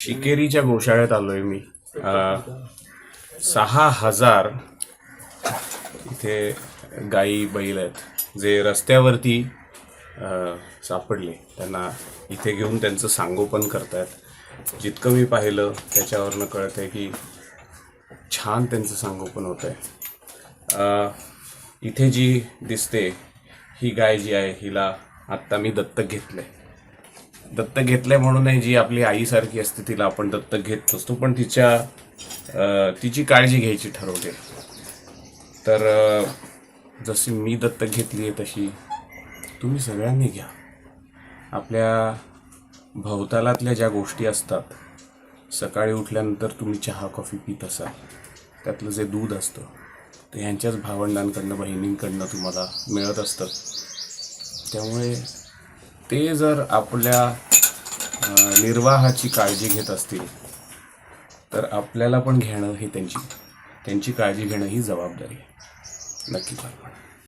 शिकेरीच्या गोशाळ्यात आलोय मी. 6,000 इथे गाई बैल आहेत जे रस्त्यावरती सापडले. त्यांना इथे घेऊन त्यांचं संगोपन करतायत. जितकं मी पाहिलं त्याच्यावरनं कळत आहे की छान त्यांचं संगोपन होत आहे. इथे जी दिसते ही गाय जी आहे हिला आत्ता मी दत्तक घेतलंय म्हणून जी आपली आईसारखी असते तिला आपण दत्तक घेत नसतो, पण तिची काळजी घ्यायची ठरवते. तर जशी मी दत्तक घेतली आहे तशी तुम्ही सगळ्यांनी घ्या. आपल्या भोवतालातल्या ज्या गोष्टी असतात, सकाळी उठल्यानंतर तुम्ही चहा कॉफी पित असाल, त्यातलं जे दूध असतं ते ह्यांच्याच भावंडांकडनं बहिणींकडनं तुम्हाला मिळत असतं. त्यामुळे ते जर आपल्या निर्वाहाची काळजी घेत असतील तर आपल्याला पण घेणं हे त्यांची काळजी घेणं ही जबाबदारी आहे. नक्की पार.